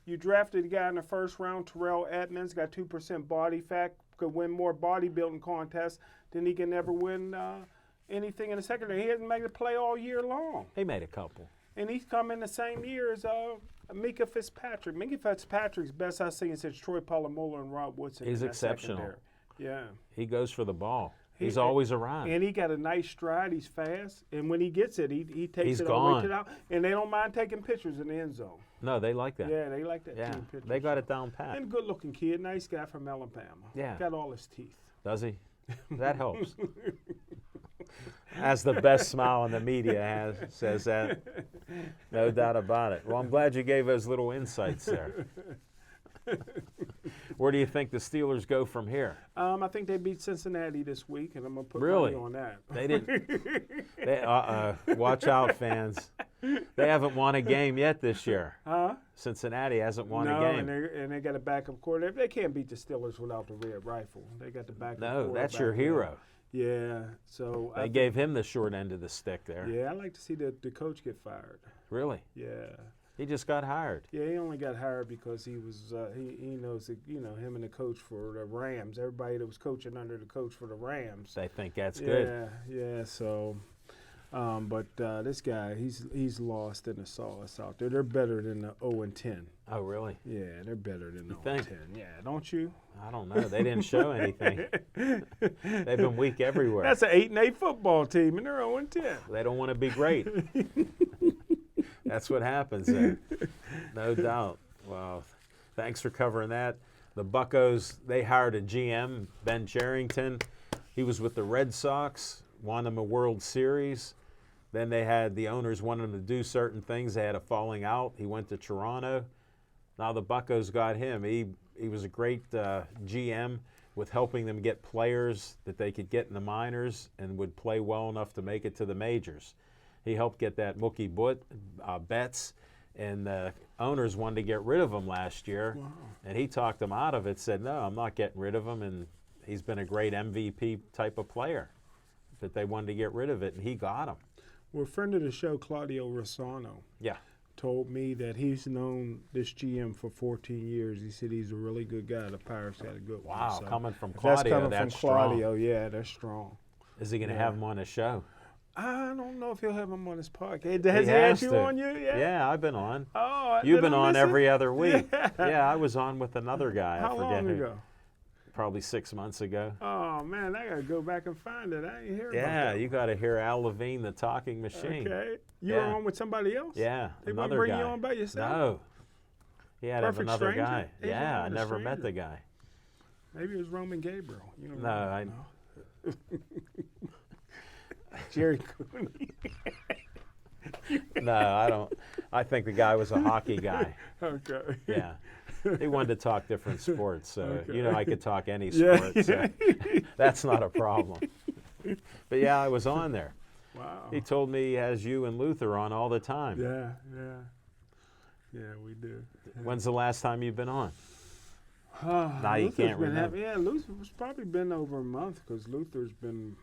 You drafted a guy in the first round, Terrell Edmonds, got 2% body fat, could win more bodybuilding contests than he can ever win anything in the secondary. He hasn't made a play all year long. He made a couple. And he's come in the same year as Mika Fitzpatrick. Mika Fitzpatrick's best I've seen since Troy Polamalu and Rob Woodson. He's in that exceptional. secondary. Yeah. He goes for the ball. He's He- always around. And he got a nice stride. He's fast. And when he gets it, he takes He's it all the way to gone. the out. And they don't mind taking pictures in the end zone. No, they like that. Yeah, they like that Yeah, team picture. they got it down pat. And good-looking kid, nice guy from Alabama. Yeah. Got all his teeth. Does he? That helps. Has the best smile in the media says that. No doubt about it. Well, I'm glad you gave us little insights there. Where do you think the Steelers go from here? I think they beat Cincinnati this week, and I'm going to put Really? money on that. They didn't. Watch out, fans. They haven't won a game yet this year. Huh? Cincinnati hasn't won No, a game. and they got a backup quarterback. They can't beat the Steelers without the red rifle. They got the backup No, that's quarterback your there. hero. Yeah, so They gave him the short end of the stick there. Yeah, I like to see the coach get fired. Really? Yeah. He just got hired. Yeah, he only got hired because he was he knows that, him and the coach for the Rams. Everybody that was coaching under the coach for the Rams. They think that's good. Yeah. So, but this guy, he's lost in the sauce out there. They're better than the 0-10. Oh, really? Yeah, they're better than the think? 0-10. Yeah, don't you? I don't know. They didn't show anything. They've been weak everywhere. That's an 8-8 football team, and they're 0-10. They don't want to be great. That's what happens there. No doubt. Well, thanks for covering that. The Buccos, they hired a GM, Ben Cherington. He was with the Red Sox, won them a World Series. Then they had the owners wanted him to do certain things. They had a falling out. He went to Toronto. Now the Buccos got him. He was a great GM with helping them get players that they could get in the minors and would play well enough to make it to the majors. He helped get that Mookie Betts, and the owners wanted to get rid of him last year. Wow. And he talked them out of it, said, no, I'm not getting rid of him, and he's been a great MVP type of player. But they wanted to get rid of it, and he got him. Well, a friend of the show, Claudio Rossano, Yeah. told me that he's known this GM for 14 years. He said he's a really good guy. The Pirates got a good one. Wow, So coming from if Claudio, that's coming that's from strong. Claudio, yeah, that's strong. Is he going to have him on his show? I don't know if he'll have him on his podcast. Has he has had you to. on you? Yeah. Yeah, I've been on. Oh, You've did been I on miss it? every other week. Yeah, I was on with another guy. How I forget long who. ago? probably 6 months ago. Oh man, I gotta go back and find it. I ain't hear about Yeah, that. you got to hear Al Levine, the talking machine. Okay. You were Yeah. on with somebody else? Yeah, They wouldn't another bring guy. you on by yourself? No. He had to have Perfect another stranger? guy. He's Yeah, I not a never met stranger. the guy. Maybe it was Roman Gabriel. You don't No, I. know. Jerry Cooney. No, I don't. I think the guy was a hockey guy. Okay. Yeah. He wanted to talk different sports, so Okay. I could talk any Yeah. sport. So that's not a problem. But yeah, I was on there. Wow. He told me he has you and Luther on all the time. Yeah, yeah. Yeah, we do. When's the last time you've been on? Now you Luther's can't been remember. Yeah, Luther's probably been over a month because Luther's been,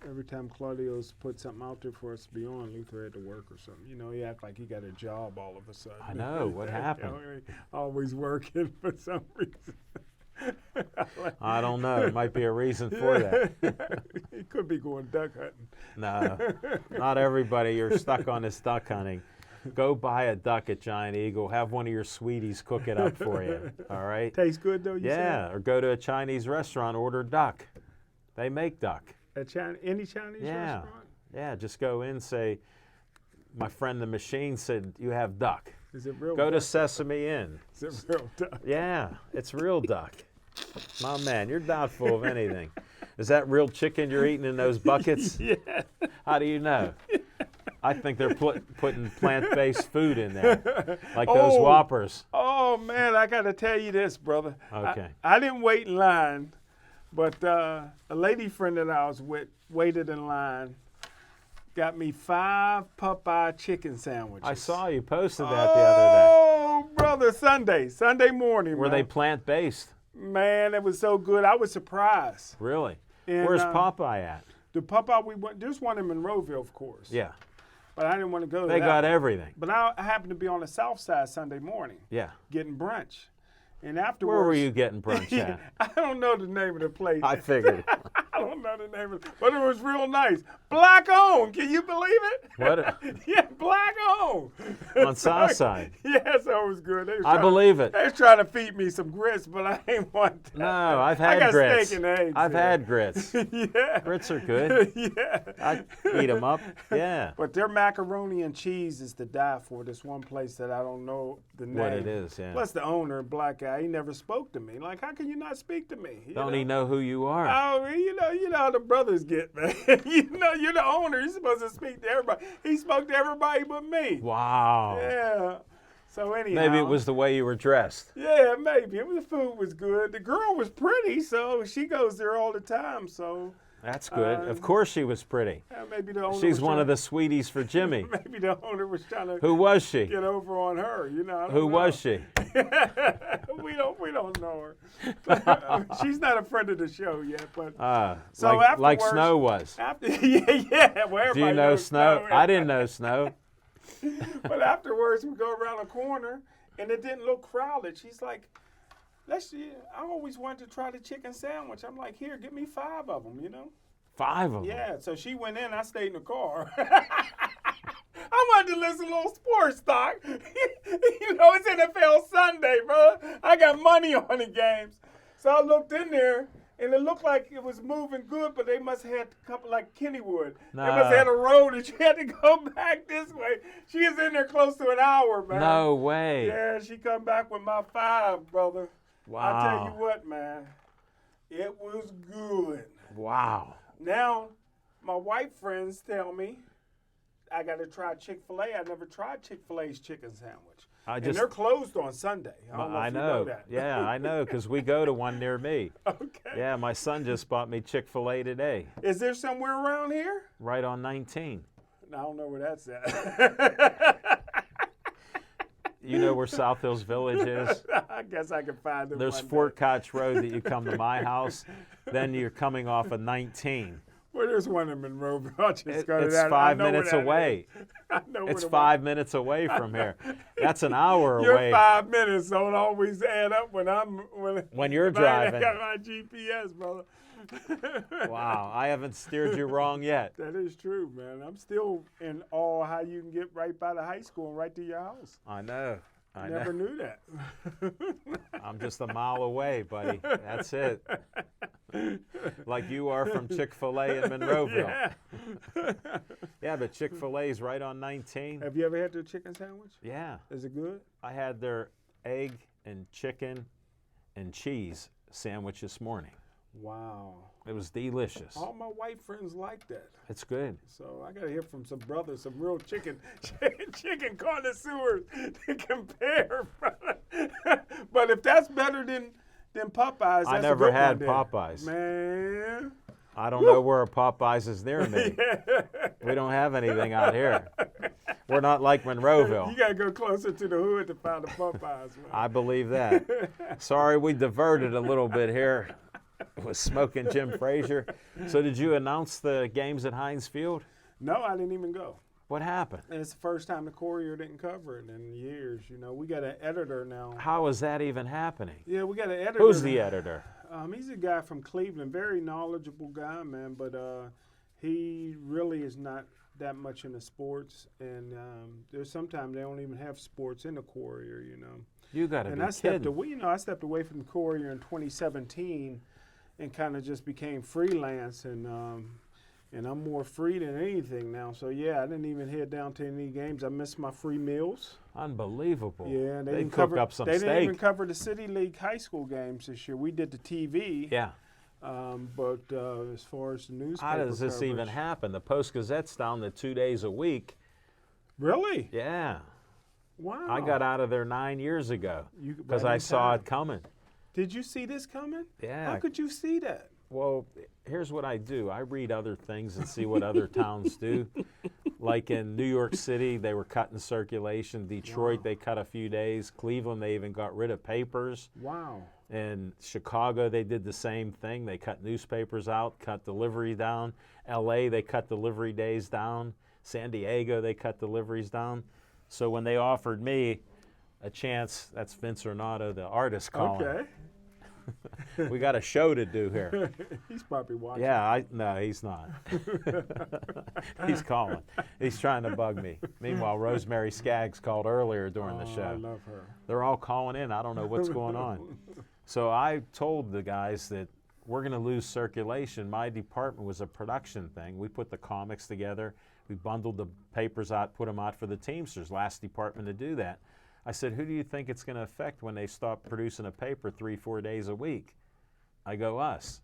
every time Claudio's put something out there for us to be on, Luther had to work or something. You know, he act like he got a job all of a sudden. I know. What happened? Always working for some reason. I don't know. There might be a reason for that. He could be going duck hunting. No, not everybody. You're stuck on this duck hunting. Go buy a duck at Giant Eagle. Have one of your sweeties cook it up for you. All right? Tastes good though, you Yeah, or go to a Chinese restaurant, order duck. They make duck. said? Any Chinese Yeah. restaurant? Yeah, just go in, say, my friend the machine said you have duck. Is it real Go to duck? Sesame Inn. Is it real duck? Yeah, it's real duck. My man, you're doubtful of anything. Is that real chicken you're eating in those buckets? Yeah. How do you know? I think they're putting plant-based food in there, like those Oh. Whoppers. Oh man, I gotta tell you this, brother. Okay. I didn't wait in line, but a lady friend that I was with waited in line, got me 5 Popeye chicken sandwiches. I saw you posted that the other day. Oh, brother, Sunday morning. Were man. they plant-based? Man, it was so good. I was surprised. Really? And, Where's Popeye at? The Popeye we went. There's one in Monroeville, of course. Yeah, But I didn't want to go. they to that got one. everything. But I happened to be on the South Side Sunday morning Yeah. getting brunch, and afterwards. Where were you getting brunch at? I don't know the name of the place. I figured. I don't know the name of it, but it was real nice. Black owned. Can you believe it? What? Yeah, black owned. On Southside. Yeah, so it was good. They was I trying- believe it. They was trying to feed me some grits, but I ain't want that. No, I've I had got grits. steak and eggs. I've there. had grits. Yeah. Grits are good. Yeah. I eat them up. Yeah. But their macaroni and cheese is to die for. This one place that I don't know the name. What it is, yeah. Plus the owner, black guy, he never spoke to me. Like, how can you not speak to me? You Don't know? he know who you are? Oh, you know how the brothers get, man. You know, you're the owner. You're supposed to speak to everybody. He spoke to everybody but me. Wow. Yeah. So anyhow. Maybe it was the way you were dressed. Yeah, maybe. The food was good. The girl was pretty, so she goes there all the time. So That's good. Of course she was pretty. maybe the owner. She's was one trying- of the sweeties for Jimmy. Maybe the owner was trying to Who was she? get over on her. You know. I don't Who know. was she? we don't know her. She's not a friend of the show yet, but So like afterwards- Snow was. after yeah, well, Do you everybody know knows Snow? I didn't know Snow. But afterwards, we go around the corner, and it didn't look crowded. She's like, "Let's." I always wanted to try the chicken sandwich. I'm like, "Here, give me 5 of them," you know. 5 of them. Yeah. So she went in. I stayed in the car. I wanted to listen to a little sports talk. You know, it's NFL Sunday, bro. I got money on the games. So I looked in there, and it looked like it was moving good, but they must have had a couple like Kennywood. They must have had a road, and she had to go back this way. She was in there close to an hour, man. No way. Yeah, she come back with my 5, brother. Wow. I tell you what, man. It was good. Wow. Now, my white friends tell me I got to try Chick-fil-A. I never tried Chick-fil-A's chicken sandwich. I And just- they're closed on Sunday. I don't know I if you know. know that. Yeah, I know, because we go to one near me. Okay. Yeah, my son just bought me Chick-fil-A today, Is there somewhere around here? right on 19. I don't know where that's at. You know where South Hills Village is? I guess I can find it. There's one day. Fort Koch Road that you come to my house. Then you're coming off of 19. Well, there's one in Monroeville. I'll just go to It's that. I 5 know where minutes that away. is. I know It's where the 5 minutes away from here. That's an hour Your away 5 minutes don't always add up when when you're I driving. got my GPS, brother. Wow, I haven't steered you wrong yet. That is true, man. I'm still in awe how you can get right by the high school and right to your house. I know. I Never know. knew that. I'm just a mile away, buddy. That's it. Like you are from Chick-fil-A in Monroeville. Yeah, but Chick-fil-A's right on 19. Have you ever had their chicken sandwich? Yeah. Is it good? I had their egg and chicken and cheese sandwich this morning. Wow. It was delicious. All my white friends like that. It's good. So I got to hear from some brothers, some real chicken connoisseurs to compare. But if that's better than Popeyes, that's I a never good had one then. Popeyes. Man. I don't know where a Popeyes is near me. We don't have anything out here. We're not like Monroeville. You got to go closer to the hood to find the Popeyes, man. I believe that. Sorry, we diverted a little bit here with Smoking Jim Frazier. So did you announce the games at Heinz Field? No, I didn't even go. What happened? And it's the first time the Courier didn't cover it in years. You know, we got an editor now. How is that even happening? Yeah, we got an editor. Who's the editor? He's a guy from Cleveland, very knowledgeable guy, man. But he really is not that much into sports, and there's sometimes they don't even have sports in the Courier, you know. You got to be And I kidding. stepped away from the Courier in 2017, and kind of just became freelance, and I'm more free than anything now. So yeah, I didn't even head down to any games. I missed my free meals. Unbelievable. Yeah, they didn't cook cover, up some They steak. didn't even cover the City League high school games this year. We did the TV. Yeah. But as far as the newspaper How does this even coverage- happen? The Post-Gazette's down to 2 days a week. Really? Yeah. Wow. I got out of there 9 years ago You- because right I in saw time. it coming. Did you see this coming? Yeah. How could you see that? Well, here's what I do. I read other things and see what other towns do. Like in New York City, they were cutting circulation. Detroit, they cut a few days. Cleveland, they even got rid of papers. Wow. In Chicago, they did the same thing. They cut newspapers out, cut delivery down. LA, they cut delivery days down. San Diego, they cut deliveries down. So when they offered me a chance, that's Vince Ornato, the artist, calling. Okay. We got a show to do here. He's probably watching. Yeah, no, he's not. He's calling. He's trying to bug me. Meanwhile, Rosemary Skaggs called earlier during the Oh, show. I love her. They're all calling in. I don't know what's going on. So I told the guys that we're going to lose circulation. My department was a production thing. We put the comics together. We bundled the papers out, put them out for the Teamsters, last department to do that. I said, who do you think it's going to affect when they stop producing a paper 3-4 days a week? I go, us.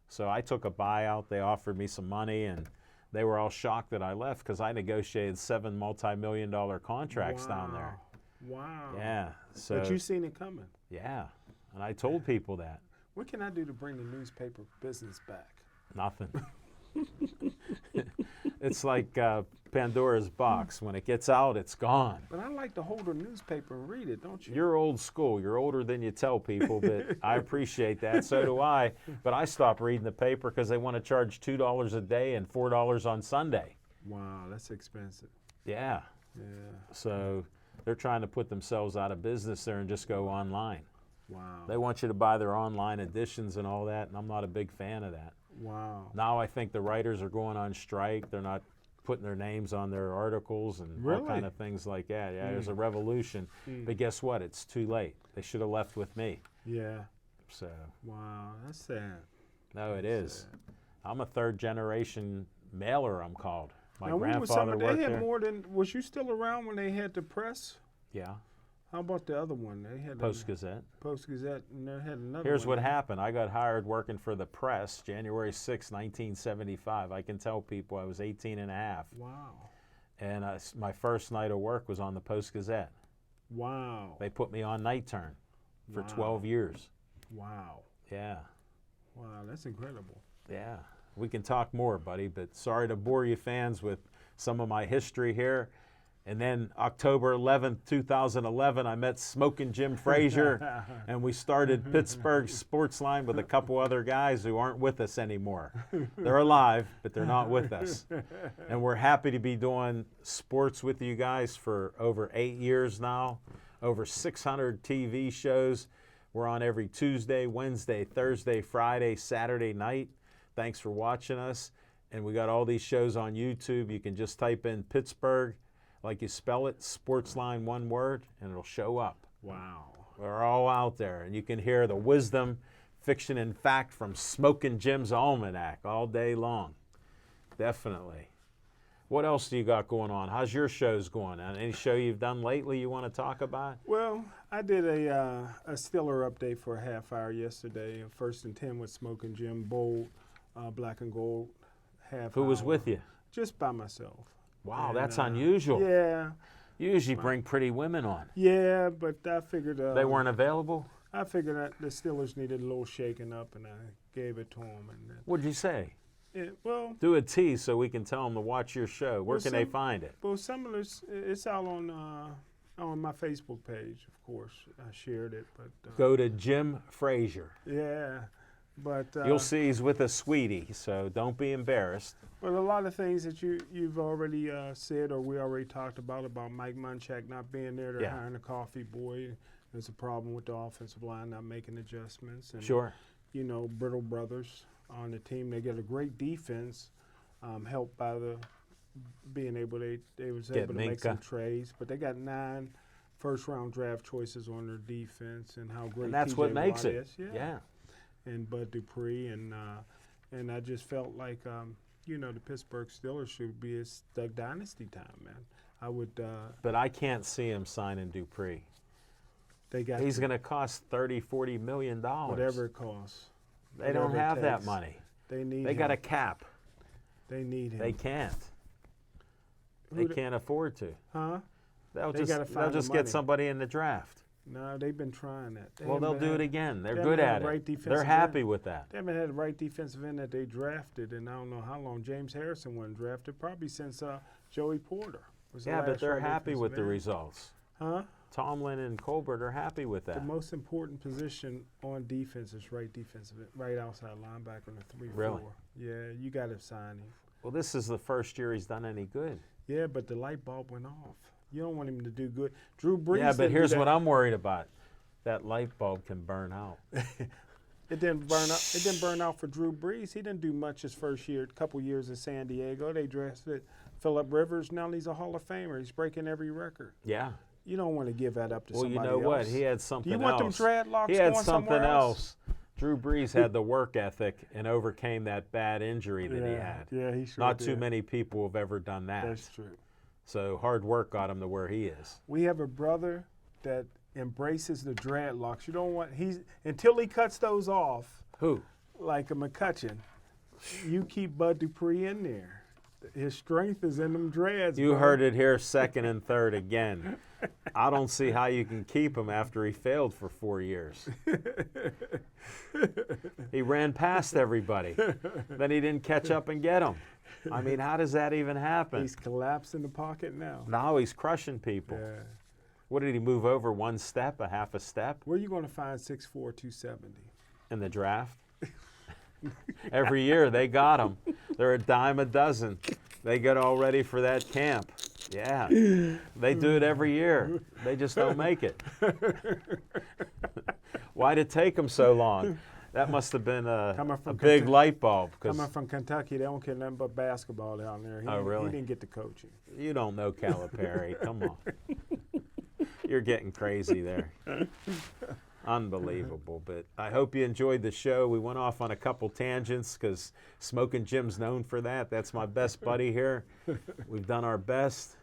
So I took a buyout. They offered me some money, and they were all shocked that I left because I negotiated 7 multi-million-dollar contracts down there. Wow. Yeah. So, But you seen it coming. yeah. And I told people that. What can I do to bring the newspaper business back? Nothing. It's like Pandora's box. When it gets out, it's gone. But I like to hold a newspaper and read it, don't you? You're old school. You're older than you tell people, but I appreciate that. So do I. But I stopped reading the paper because they want to charge $2 a day and $4 on Sunday. Wow, that's expensive. Yeah. Yeah. So they're trying to put themselves out of business there and just go online. Wow. They want you to buy their online editions and all that, and I'm not a big fan of that. Wow. Now I think the writers are going on strike. They're not putting their names on their articles and all Really? kind of things like that. Yeah, there's a revolution. But guess what? It's too late. They should have left with me. Yeah. So, Wow, that's sad. no, it is. I'm a third generation mailer, I'm called. My Now, when was grandfather they worked had there. more than, was you still around when they had the press? Yeah, How about the other one? They had Post-Gazette. Post-Gazette, and they had another Here's one. what happened. I got hired working for the press January 6, 1975. I can tell people I was 18 and a half. Wow. And my first night of work was on the Post-Gazette. Wow. They put me on night turn for Wow. 12 years. Wow. Yeah, Wow, that's incredible. yeah. We can talk more, buddy, but sorry to bore you fans with some of my history here. And then October 11th, 2011, I met Smoking Jim Frazier, and we started Pittsburgh Sports Line with a couple other guys who aren't with us anymore. They're alive, but they're not with us. And we're happy to be doing sports with you guys for over 8 years now, over 600 TV shows. We're on every Tuesday, Wednesday, Thursday, Friday, Saturday night. Thanks for watching us. And we got all these shows on YouTube. You can just type in Pittsburgh like you spell it, Sportsline, one word, and it'll show up. Wow. We're all out there, and you can hear the wisdom, fiction, and fact from Smoking Jim's Almanac all day long. Definitely. What else do you got going on? How's your shows going? Any show you've done lately you want to talk about? Well, I did a Steeler update for a half hour yesterday. 1st and 10 with Smoking Jim, bold, black and gold, half Who was hour. with you? Just by myself. Wow, And, that's unusual. Yeah. You usually bring pretty women on. Yeah, but I figured They weren't available? I figured that the Steelers needed a little shaking up, and I gave it to them. And What'd you say? well, Do a tease so we can tell them to watch your show. Where Well, can they some- find it? well, some of this it's out on my Facebook page, of course. I shared it, but Go to Jim Frazier. yeah, but You'll see he's with a sweetie, so don't be embarrassed. But a lot of things that you've already said, or we already talked about Mike Munchak not being there. They're Yeah. hiring a coffee boy. There's a problem with the offensive line not making adjustments. And, Sure. You know, Brittle brothers on the team. They get a great defense, helped by the being able they was Get able to make some Minka. trades. But they got 9 first-round draft choices on their defense, and how great And that's TJ what makes Watt it. is. Yeah. And Bud Dupree, and I just felt like you know, the Pittsburgh Steelers should be it's the dynasty time, man. I would. But I can't see him signing Dupree. They got He's going to cost $30-40 million. whatever it costs. They don't whatever it have that takes. money. They need. They him. got a cap. They need him. They can't. They Who the- can't afford to. Huh? They'll They just gotta find the get money. somebody in the draft. No, they've been trying that. Well, they'll do it again. They're they good haven't at had the right it. They're defensive happy end. with that. They haven't had the right defensive end that they drafted, and I don't know how long. James Harrison wasn't drafted, probably since Joey Porter. Was the Yeah, but last they're right happy with defensive the end. results. Huh? Tomlin and Colbert are happy with The that. most important position on defense is right outside linebacker in the 3-4. Really? Yeah, you got to sign him. Well, this is the first year he's done any good. Yeah, but the light bulb went off. You don't want him to do good. Drew Brees. Yeah, but didn't do here's that. what I'm worried about. That light bulb can burn out. It didn't burn out. It didn't burn out for Drew Brees. He didn't do much his first year, couple years in San Diego. They drafted Phillip Rivers. Now he's a Hall of Famer. He's breaking every record. Yeah. You don't want to give that up to Well, somebody you know what? else. He had something Do you want else. them dreadlocks He had going something somewhere else. Drew Brees had the work ethic and overcame that bad injury that he had. Yeah, he sure Not did. too many people have ever done that. That's true. So hard work got him to where he is. We have a brother that embraces the dreadlocks. You don't want until he cuts those off, Who? like a McCutcheon. You keep Bud Dupree in there. His strength is in them dreads. You bro. heard it here, second and third again. I don't see how you can keep him after he failed for 4 years. He ran past everybody. Then he didn't catch up and get him. I mean, how does that even happen? He's collapsed in the pocket now. Now he's crushing people. Yeah. What did he move over one step, a half a step Where are you going to find 6'4", 270? in the draft? Every year they got him. They're a dime a dozen. They get all ready for that camp. Yeah, they do it every year. They just don't make it. Why'd it take them so long? That must have been a Coming from big Kentucky. light bulb. Coming Because from Kentucky, they don't care nothing but basketball down there. Oh, really? He didn't get the coaching. you don't know Calipari. Come on. You're getting crazy there. Unbelievable. But I hope you enjoyed the show. We went off on a couple tangents because Smoking Jim's known for that. That's my best buddy here. We've done our best.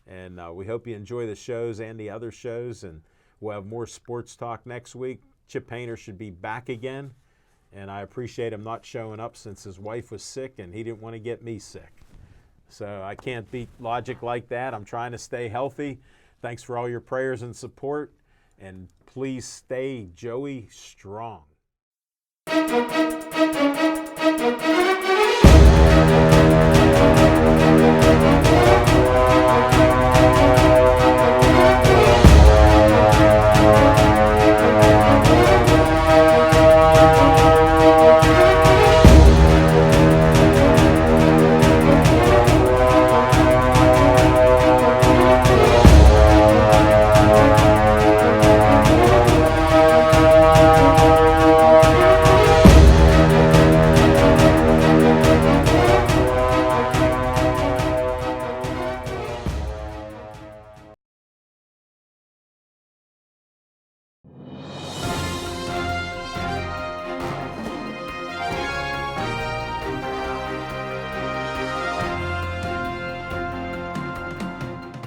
And we hope you enjoy the shows and the other shows. And we'll have more sports talk next week. Chip Painter should be back again. And I appreciate him not showing up since his wife was sick and he didn't want to get me sick. So I can't beat logic like that. I'm trying to stay healthy. Thanks for all your prayers and support. And please stay Joey strong.